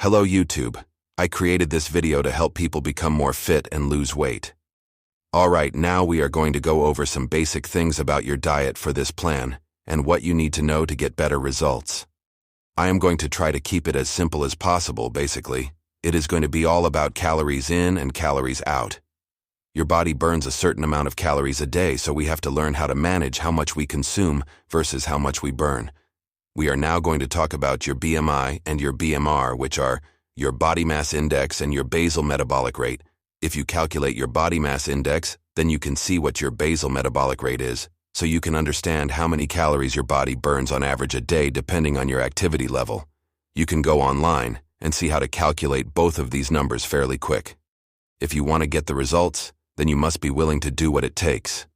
Hello YouTube. I created this video to help people become more fit and lose weight. Alright, now we are going to go over some basic things about your diet for this plan and what you need to know to get better results. I am going to try to keep it as simple as possible, basically. It is going to be all about calories in and calories out. Your body burns a certain amount of calories a day, so we have to learn how to manage how much we consume versus how much we burn. We are now going to talk about your BMI and your BMR, which are your body mass index and your basal metabolic rate. If you calculate your body mass index, then you can see what your basal metabolic rate is, so you can understand how many calories your body burns on average a day depending on your activity level. You can go online and see how to calculate both of these numbers fairly quick. If you want to get the results, then you must be willing to do what it takes.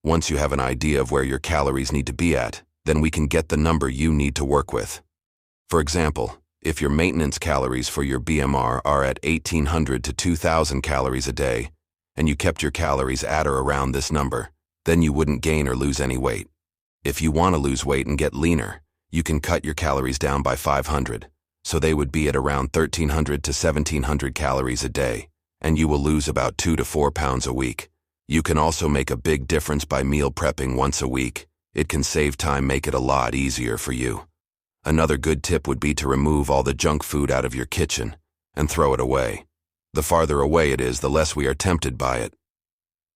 Once you have an idea of where your calories need to be at, then we can get the number you need to work with. For example, if your maintenance calories for your BMR are at 1,800 to 2,000 calories a day, and you kept your calories at or around this number, then you wouldn't gain or lose any weight. If you want to lose weight and get leaner, you can cut your calories down by 500, so they would be at around 1,300 to 1,700 calories a day, and you will lose about 2 to 4 pounds a week. You can also make a big difference by meal prepping once a week. It can save time, make it a lot easier for you. Another good tip would be to remove all the junk food out of your kitchen and throw it away. The farther away it is, the less we are tempted by it.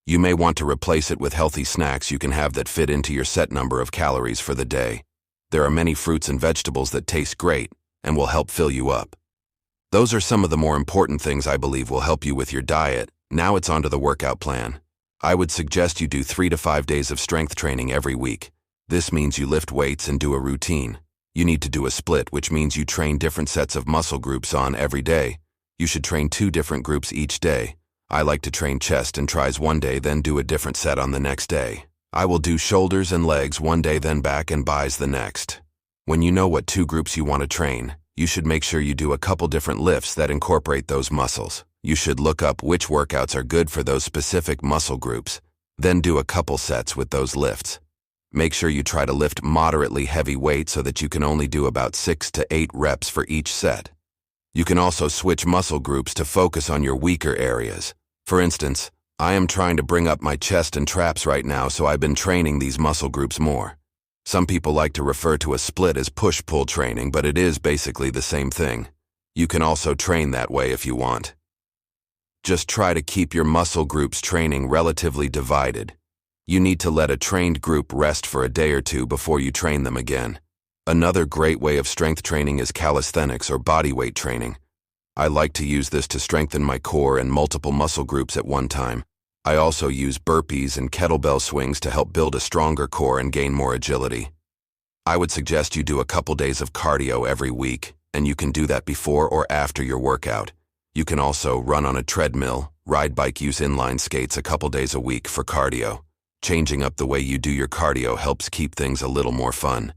You may want to replace it with healthy snacks you can have that fit into your set number of calories for the day. There are many fruits and vegetables that taste great and will help fill you up. Those are some of the more important things I believe will help you with your diet. Now it's on to the workout plan. I would suggest you do 3 to 5 days of strength training every week. This means you lift weights and do a routine. You need to do a split, which means you train different sets of muscle groups on every day. You should train 2 different groups each day. I like to train chest and tris one day, then do a different set on the next day. I will do shoulders and legs one day, then back and bis the next. When you know what 2 groups you want to train, you should make sure you do a couple different lifts that incorporate those muscles. You should look up which workouts are good for those specific muscle groups, then do a couple sets with those lifts. Make sure you try to lift moderately heavy weight so that you can only do about 6 to 8 reps for each set. You can also switch muscle groups to focus on your weaker areas. For instance, I am trying to bring up my chest and traps right now, so I've been training these muscle groups more. Some people like to refer to a split as push-pull training, but it is basically the same thing. You can also train that way if you want. Just try to keep your muscle groups training relatively divided. You need to let a trained group rest for a day or 2 before you train them again. Another great way of strength training is calisthenics or bodyweight training. I like to use this to strengthen my core and multiple muscle groups at one time. I also use burpees and kettlebell swings to help build a stronger core and gain more agility. I would suggest you do a couple days of cardio every week, and you can do that before or after your workout. You can also run on a treadmill, ride bike, use inline skates a couple days a week for cardio. Changing up the way you do your cardio helps keep things a little more fun.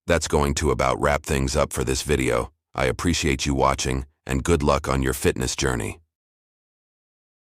That's going to about wrap things up for this video. I appreciate you watching, and good luck on your fitness journey.